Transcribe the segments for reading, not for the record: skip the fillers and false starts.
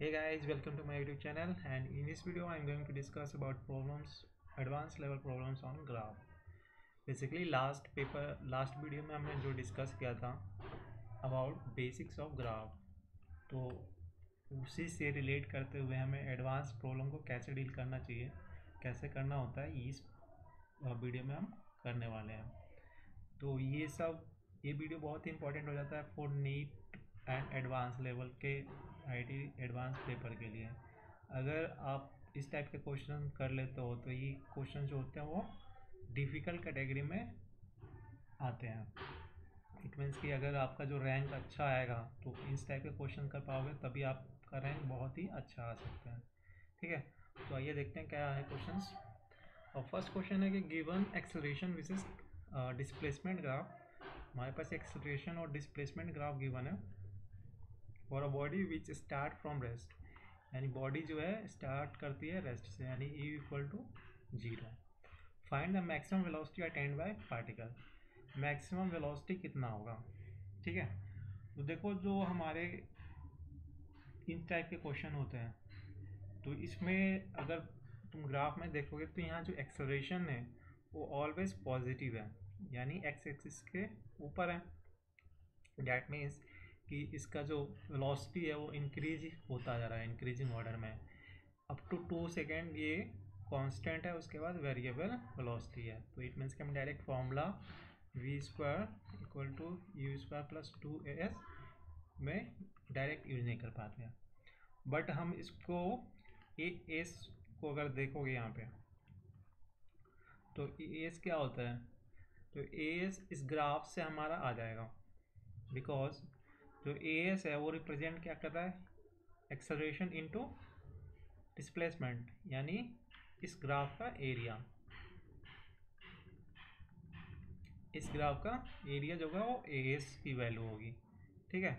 Hey guys, welcome to my YouTube channel, and in this video I'm going to discuss about problems, advanced level problems on graph. Basically last video में हमने जो discuss किया था about basics of graph, तो उसी से relate करते हुए हमें एडवांस प्रॉब्लम को कैसे डील करना चाहिए, कैसे करना होता है, इस वीडियो में हम करने वाले हैं। तो ये वीडियो बहुत ही इंपॉर्टेंट हो जाता है for neat and advance level के आईटी एडवांस पेपर के लिए। अगर आप इस टाइप के क्वेश्चन कर लेते हो तो ये क्वेश्चन जो होते हैं वो डिफ़िकल्ट कैटेगरी में आते हैं। इट मीन्स कि अगर आपका जो रैंक अच्छा आएगा तो इस टाइप के क्वेश्चन कर पाओगे, तभी आपका रैंक बहुत ही अच्छा आ सकता है। ठीक है, तो आइए देखते हैं क्या है क्वेश्चंस। और फर्स्ट क्वेश्चन है कि given acceleration versus displacement graph. हमारे पास एक्सेलरेशन और डिस्प्लेसमेंट ग्राफ गिवन है for a body which start from rest, यानी बॉडी जो है स्टार्ट करती है रेस्ट से, यानी E equal to 0। Find the maximum velocity attained by particle. Maximum velocity कितना होगा। ठीक है, तो देखो जो हमारे इन टाइप के क्वेश्चन होते हैं तो इसमें अगर तुम ग्राफ में देखोगे तो यहाँ जो एक्सेलरेशन है वो ऑलवेज पॉजिटिव है, यानी एक्स एक्सिस के ऊपर है। डैट मीन्स कि इसका जो वेलोसिटी है वो इंक्रीज होता जा रहा है, इंक्रीजिंग ऑर्डर में। अप टू 2 सेकेंड ये कांस्टेंट है, उसके बाद वेरिएबल वेलोसिटी है। तो इट मीन्स कि हम direct formula v square equal to u square plus 2as में डायरेक्ट यूज नहीं कर पाते हैं। बट हम इसको एस को अगर देखोगे यहाँ पे तो एस क्या होता है, तो एस इस ग्राफ से हमारा आ जाएगा, बिकॉज जो एस है वो रिप्रेजेंट क्या कर रहा है, एक्सेलरेशन इनटू डिस्प्लेसमेंट, यानी इस ग्राफ का एरिया, इस ग्राफ का एरिया जो होगा वो एस की वैल्यू होगी। ठीक है,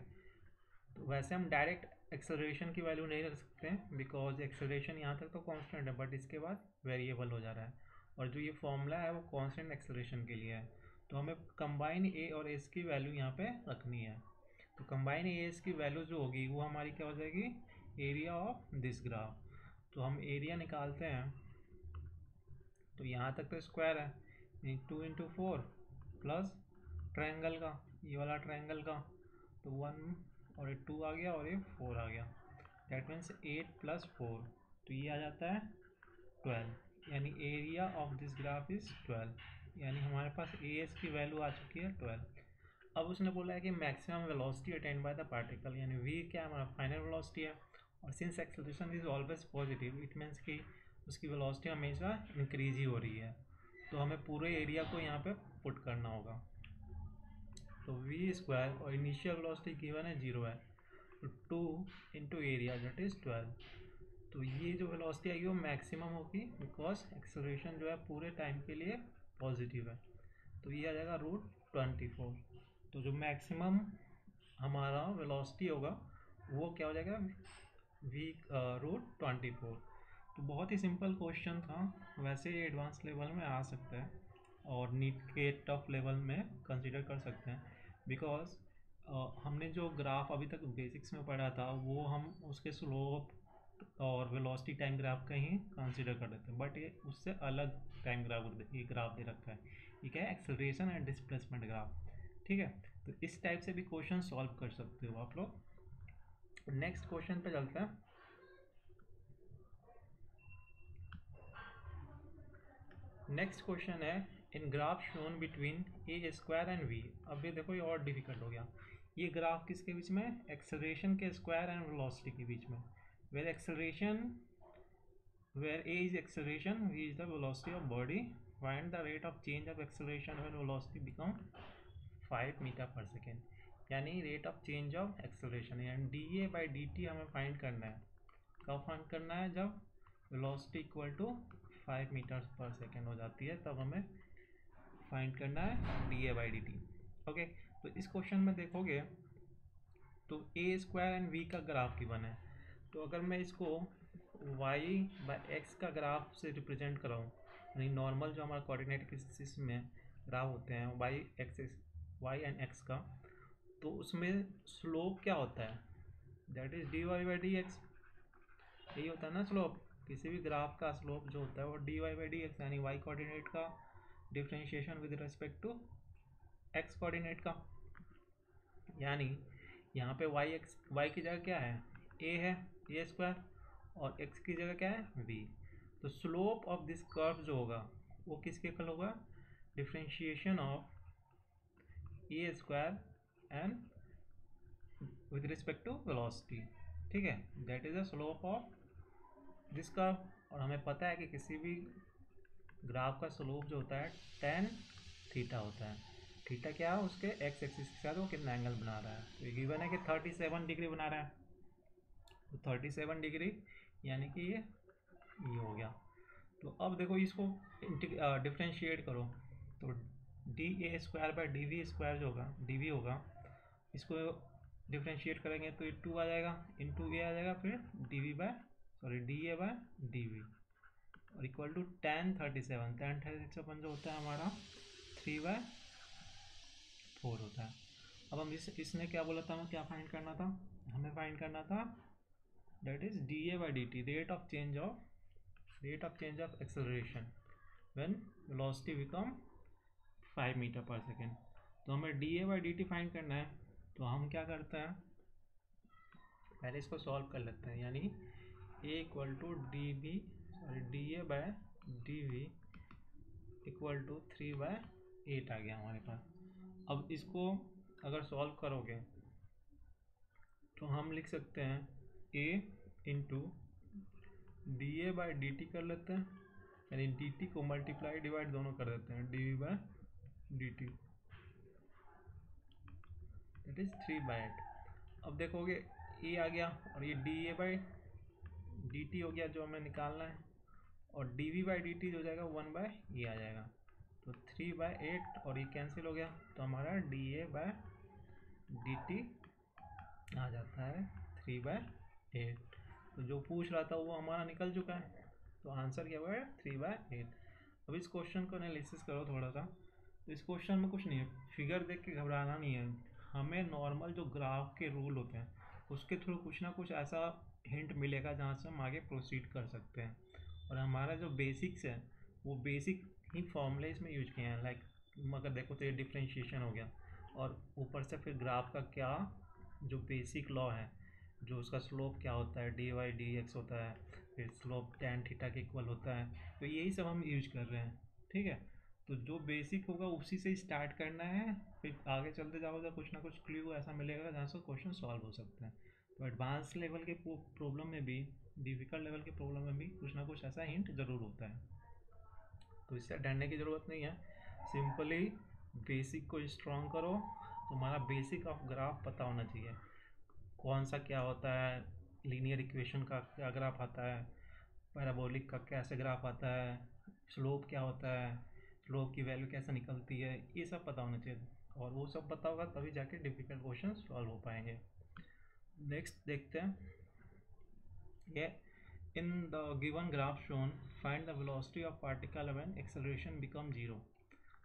तो वैसे हम डायरेक्ट एक्सेलरेशन की वैल्यू नहीं रख सकते हैं, बिकॉज एक्सेलरेशन यहाँ तक तो कांस्टेंट है, बट इसके बाद वेरिएबल हो जा रहा है, और जो ये फॉर्मूला है वो कांस्टेंट एक्सेलरेशन के लिए है। तो हमें कंबाइन ए और एस की वैल्यू यहाँ पे रखनी है। तो कंबाइन ए एस की वैल्यू जो होगी वो हमारी क्या हो जाएगी, एरिया ऑफ दिस ग्राफ। तो हम एरिया निकालते हैं, तो यहाँ तक तो स्क्वायर है, 2 इंटू 4 प्लस ट्रायंगल का, ये वाला ट्रायंगल का, तो 1 और ये 2 आ गया और ये 4 आ गया। दैट मीन्स 8 प्लस 4, तो ये आ जाता है 12, यानी area of this graph is 12, यानी हमारे पास ए एस की वैल्यू आ चुकी है 12। अब उसने बोला है कि maximum velocity attained by the particle, यानी वी क्या हमारा फाइनल वेलोसिटी है, और since acceleration is always positive it means कि उसकी वेलोसिटी हमेशा इंक्रीज ही हो रही है। तो हमें पूरे एरिया को यहाँ पे पुट करना होगा। तो वी स्क्वायर और इनिशियल वेलोसिटी गिवन है 0 है, तो 2 इंटू एरिया दैट इज 12। तो ये जो वेलोसिटी आएगी वो मैक्सिमम होगी, बिकॉज एक्सेलरेशन जो है पूरे टाइम के लिए पॉजिटिव है। तो ये आ जाएगा √24। तो जो मैक्सिमम हमारा वेलोसिटी होगा वो क्या हो जाएगा, वी √24। तो बहुत ही सिंपल क्वेश्चन था, वैसे ये एडवांस लेवल में आ सकता है और नीट के टफ लेवल में कंसिडर कर सकते हैं, बिकॉज हमने जो ग्राफ अभी तक बेसिक्स में पढ़ा था वो हम उसके स्लोप और वेलोसिटी टाइम ग्राफ का ही कंसिडर कर लेते हैं, बट ये उससे अलग टाइम ग्राफ ये ग्राफ दे रखा है। ये क्या है, एक्सेलरेशन एंड डिस्प्लेसमेंट ग्राफ। ठीक है, तो इस टाइप से भी क्वेश्चन सॉल्व कर सकते हो आप लोग। नेक्स्ट क्वेश्चन पे चलते हैं। नेक्स्ट क्वेश्चन है in graph shown between A square and V. अब ये देखो ये और डिफिकल्ट हो गया। ये ग्राफ किसके बीच में, एक्सेलरेशन के स्क्वायर एंड वेलोसिटी के बीच में। Where acceleration, where a is acceleration, v is the velocity of body. Find the rate of change of acceleration when velocity become 5 metre per second, यानी rate of change of acceleration, यानी da by dt हमें find करना है। कब find करना है, जब velocity equal to 5 metre per second हो जाती है, तब हमें फाइंड करना है da बाई dt। ओके, तो इस क्वेश्चन में देखोगे तो ए स्क्वायर एंड वी का ग्राफ गिवन है। तो अगर मैं इसको y बाई एक्स का ग्राफ से रिप्रेजेंट कराऊँ, यानी नॉर्मल जो हमारा कोऑर्डिनेट सिस्टम में ग्राफ होते हैं y एंड x का, तो उसमें स्लोप क्या होता है, that is dy by d x. यही होता है ना स्लोप। किसी भी ग्राफ का स्लोप जो होता है वो dy बाई डी एक्स, यानी y कोऑर्डिनेट का differentiation with respect to x coordinate का। यानी यहाँ पे y की जगह क्या है, a है, a स्क्वायर, और x की जगह क्या है, b। तो स्लोप ऑफ दिस कर्व जो होगा वो किसके इक्वल होगा, differentiation of a square and with respect to velocity. ठीक है, that is the slope of this curve. और हमें पता है कि किसी भी ग्राफ का स्लोप जो होता है tan थीटा होता है। थीटा क्या है, उसके एक्स एक्सिस के साथ वो कितना एंगल बना रहा है। तो ये गिवन है कि 37 डिग्री बना रहा है, तो 37 डिग्री यानी कि ये हो गया। तो अब देखो इसको डिफ्रेंशिएट करो, तो d a square by d v square जो होगा, डी वी होगा, इसको डिफ्रेंशिएट करेंगे तो ये 2 आ जाएगा, इंटू ए आ जाएगा, फिर d v by sorry d A by D v, और इक्वल टू tan 37 जो होता है हमारा 3/4 होता है। अब हम इसने क्या बोला था, हमें क्या फाइंड करना था, हमें फाइंड करना था that is d a by d t, rate of change of acceleration when velocity become 5 metre per second. तो हमें d a by d t find करना है। तो हम क्या करते हैं, पहले इसको सॉल्व कर लेते हैं। यानी A equal to D A by D we equal to 3/8 आ गया हमारे पास। अब इसको अगर सॉल्व करोगे तो हम लिख सकते हैं a into d a by d t कर लेते हैं, यानी डी टी को मल्टीप्लाई डिवाइड दोनों कर देते हैं, d v by D t, that is 3/8। अब देखोगे ए आ गया और ये d a by d t हो गया जो हमें निकालना है, और d v by d t जो हो जाएगा 1/e आ जाएगा। तो 3/8 और ये कैंसिल हो गया, तो हमारा D A by D T आ जाता है 3/8। तो जो पूछ रहा था वो हमारा निकल चुका है, तो आंसर क्या हुआ है 3/8। अब इस क्वेश्चन को एनालिसिस करो थोड़ा सा। तो इस क्वेश्चन में कुछ नहीं है, फिगर देख के घबराना नहीं है। हमें नॉर्मल जो ग्राफ के रूल होते हैं उसके थ्रू कुछ ना कुछ ऐसा हिंट मिलेगा जहाँ से हम आगे प्रोसीड कर सकते हैं। और हमारा जो बेसिक्स है वो बेसिक ही फॉर्मूले इसमें यूज किए हैं। लाइक अगर देखो तो ये डिफ्रेंशिएशन हो गया, और ऊपर से फिर ग्राफ का क्या जो बेसिक लॉ है, जो उसका स्लोप क्या होता है, डी वाई डी एक्स होता है, फिर स्लोप tan थीटा के इक्वल होता है। तो यही सब हम यूज कर रहे हैं। ठीक है, तो जो बेसिक होगा उसी से स्टार्ट करना है, फिर आगे चलते जाओगे तो कुछ ना कुछ क्लू ऐसा मिलेगा जहाँ से क्वेश्चन सॉल्व हो सकते हैं। तो एडवांस लेवल के प्रॉब्लम में भी, डिफ़िकल्ट लेवल के प्रॉब्लम में भी कुछ ना कुछ ऐसा हिंट ज़रूर होता है। तो इससे डरने की ज़रूरत नहीं है, सिंपली बेसिक को स्ट्रॉन्ग करो। तुम्हारा बेसिक ऑफ ग्राफ पता होना चाहिए, कौन सा क्या होता है, लीनियर इक्वेशन का क्या ग्राफ आता है, पैराबोलिक का कैसे ग्राफ आता है, स्लोप क्या होता है, स्लोप की वैल्यू कैसे निकलती है, ये सब पता होना चाहिए। और वो सब पता होगा तभी जाके डिफ़िकल्ट क्वेश्चन सॉल्व हो पाएंगे। नेक्स्ट देखते हैं, ये in the given graph shown find the velocity of particle when acceleration become 0।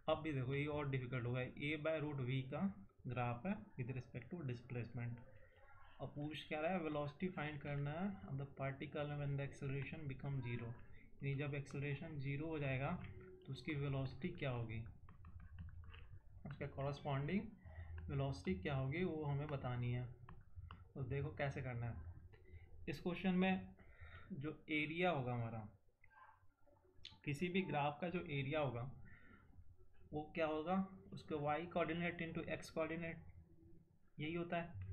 अब भी देखो ये और डिफिकल्ट होगा, a/√v का ग्राफ है विद रिस्पेक्ट टू डिस्प्लेसमेंट। अब पूछ क्या रहा है, वेलोसिटी फाइंड करना है अब the particle when the acceleration become 0। यानी जब एक्सेलरेशन 0 हो जाएगा तो उसकी वेलोसिटी क्या होगी, उसका कॉरस्पॉन्डिंग वेलोसिटी क्या होगी वो हमें बतानी है। तो देखो कैसे करना है। इस क्वेश्चन में जो एरिया होगा हमारा, किसी भी ग्राफ का जो एरिया होगा वो क्या होगा, उसके y coordinate into x coordinate, यही होता है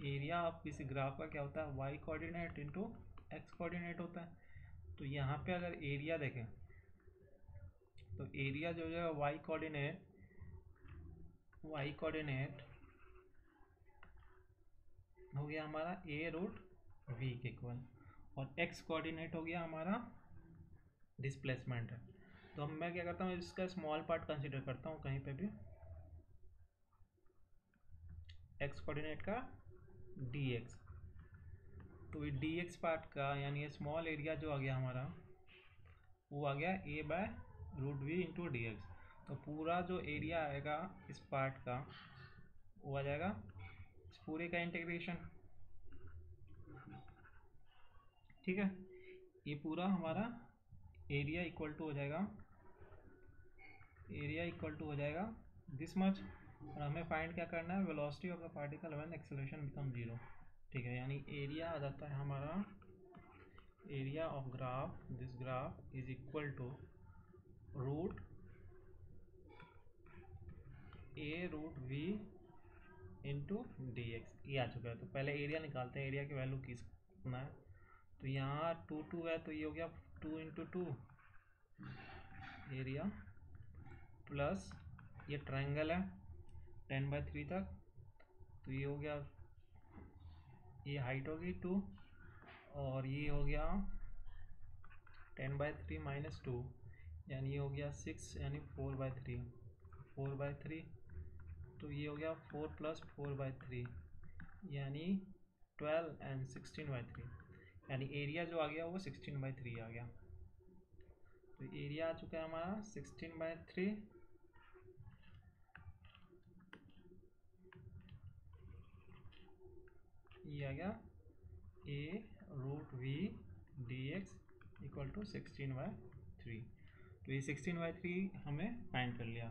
एरिया ऑफ किसी ग्राफ का। क्या होता है, y coordinate into x coordinate होता है। तो यहाँ पे अगर एरिया देखें तो एरिया जो है y कोऑर्डिनेट हो गया हमारा a√v के इक्वल, और x कोऑर्डिनेट हो गया हमारा डिस्प्लेसमेंट है। तो अब मैं क्या करता हूँ, इसका स्मॉल पार्ट कंसीडर करता हूँ कहीं पे भी, x कोऑर्डिनेट का dx। तो ये dx पार्ट का यानी ये स्मॉल एरिया जो आ गया हमारा वो आ गया a/√v इंटू डी एक्स। तो पूरा जो एरिया आएगा इस पार्ट का वो आ जाएगा इस पूरे का इंटीग्रेशन, ठीक है, ये पूरा हमारा एरिया इक्वल टू हो जाएगा दिस मच। और हमें फाइंड क्या करना है, velocity of the particle when acceleration become zero. ठीक है, यानी एरिया आ जाता है हमारा, area of graph, this graph is equal to root a root v into d x. ये आ चुका है। तो पहले एरिया निकालते हैं, एरिया की वैल्यू कितना है। तो यहाँ 2 है, तो ये हो गया 2 इंटू 2 एरिया, प्लस ये ट्रायंगल है 10/3 तक, तो ये हो गया, ये हाइट होगी 2, और ये हो गया 10/3 माइनस 2, यानी ये हो गया 6, यानी 4/3, तो ये हो गया 4 प्लस 4/3, यानी 12 एंड 16/3, यानी एरिया जो आ गया वो 16/3 आ गया। तो एरिया आ चुका है हमारा 16/3, ये आ गया A root V D X equal to 16/3। तो ये 16/3 हमने फाइंड कर लिया।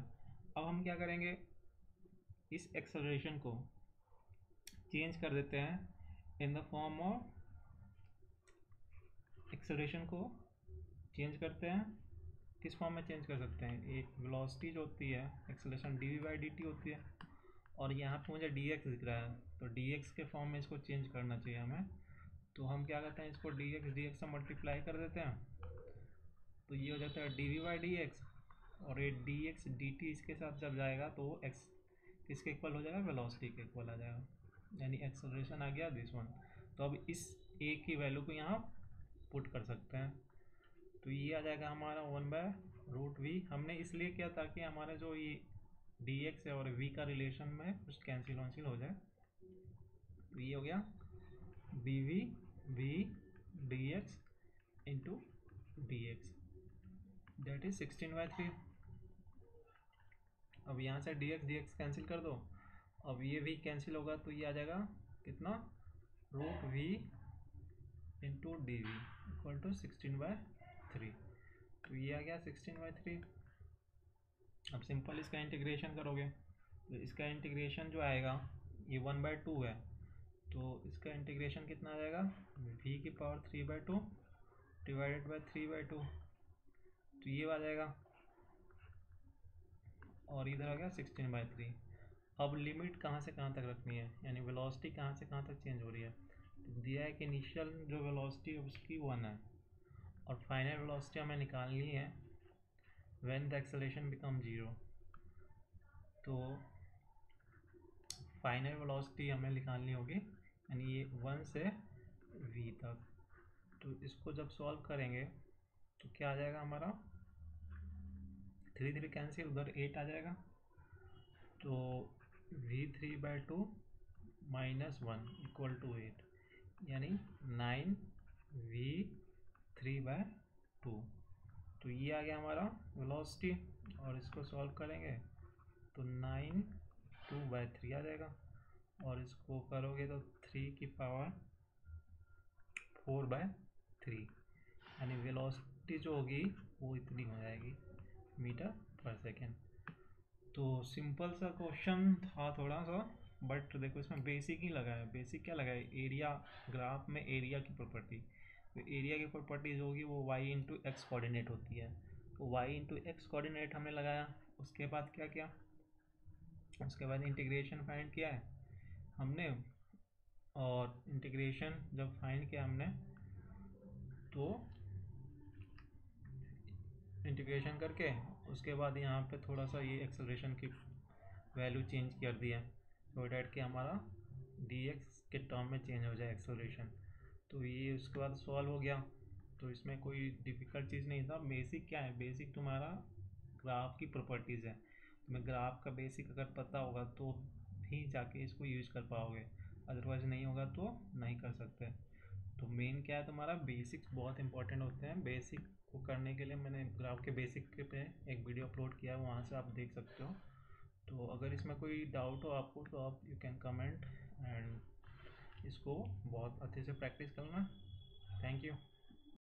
अब हम क्या करेंगे, इस एक्सेलरेशन को चेंज कर देते हैं in the form of, acceleration को चेंज करते हैं, किस फॉर्म में चेंज कर सकते हैं, एक वेलोसिटी जो होती है एक्सेलरेशन dv/dt होती है, और यहाँ पे मुझे dx दिख रहा है, तो dx के फॉर्म में इसको चेंज करना चाहिए हमें। तो हम क्या करते हैं, इसको dx से मल्टीप्लाई कर देते हैं, तो ये हो जाता है dv/dx, और ये dx dt इसके साथ जब जाएगा तो x किसके इक्वल हो जाएगा, वेलोसिटी के इक्वल आ जाएगा, यानी एक्सेलरेशन आ गया दिस वन। तो अब इस a की वैल्यू को यहाँ पुट कर सकते हैं, तो ये आ जाएगा हमारा 1/√v। हमने इसलिए किया ताकि हमारा जो ये dx है और v का रिलेशन में कुछ कैंसिल हो जाए। तो ये हो गया bv v dx into dx, that is 16/3। अब यहाँ से dx कैंसिल कर दो, अब ये v कैंसिल होगा, तो ये आ जाएगा कितना, √v into d we equal to 16/3। तो ये आ गया 16/3। अब सिंपल इसका इंटीग्रेशन करोगे, तो इसका इंटीग्रेशन जो आएगा ये 1/2 है, तो इसका इंटीग्रेशन कितना आ जाएगा, v की पावर 3/2 डिवाइडेड बाई 3/2, तो ये आ जाएगा, और इधर आ गया 16/3। अब लिमिट कहाँ से कहाँ तक रखनी है, यानी वेलोसिटी कहाँ से कहाँ तक चेंज हो रही है। तो दिया है कि इनिशियल जो वेलोसिटी है उसकी 1 है, और फाइनल वेलोसिटी हमें निकालनी है व्हेन द एक्सेलरेशन बिकम 0। तो फाइनल वेलोसिटी हमें निकालनी होगी, यानी ये 1 से v तक। तो इसको जब सॉल्व करेंगे तो क्या आ जाएगा हमारा, 3 कैंसिल, उधर 8 आ जाएगा, तो v3/2 माइनस 1 इक्वल टू 8, यानी 9v3/2। तो ये आ गया हमारा वेलोसिटी, और इसको सॉल्व करेंगे तो 9/2/3 आ जाएगा, और इसको करोगे तो 3 की पावर 4/3, यानी वेलोसिटी जो होगी वो इतनी हो जाएगी मीटर पर सेकेंड। तो सिंपल सा क्वेश्चन था थोड़ा सा, बट देखो इसमें बेसिक ही लगा है। बेसिक क्या लगा है, एरिया, ग्राफ में एरिया की प्रॉपर्टी। तो एरिया की प्रॉपर्टी जो होगी वो y इंटू एक्स कोऑर्डिनेट होती है, तो y इंटू एक्स कोऑर्डिनेट हमने लगाया। उसके बाद क्या किया, उसके बाद इंटीग्रेशन फाइंड किया है हमने, और इंटीग्रेशन जब फाइंड किया हमने तो इंटीग्रेशन करके उसके बाद यहाँ पे थोड़ा सा ये एक्सेलरेशन की वैल्यू चेंज कर दिया, सो डैट कि हमारा dx के टर्म में चेंज हो जाए एक्सेलरेशन। तो ये उसके बाद सॉल्व हो गया, तो इसमें कोई डिफ़िकल्ट चीज़ नहीं था। बेसिक क्या है, बेसिक तुम्हारा ग्राफ की प्रॉपर्टीज़ है। तुम्हें ग्राफ का बेसिक अगर पता होगा तो ही जाके इसको यूज कर पाओगे, अदरवाइज नहीं होगा तो नहीं कर सकते। तो मेन क्या है, तुम्हारा बेसिक्स बहुत इंपॉर्टेंट होते हैं। बेसिक को करने के लिए मैंने ग्राफ के बेसिक पे एक वीडियो अपलोड किया है, वहाँ से आप देख सकते हो। तो अगर इसमें कोई डाउट हो आपको तो आप यू कैन कमेंट, एंड इसको बहुत अच्छे से प्रैक्टिस करना। Thank you.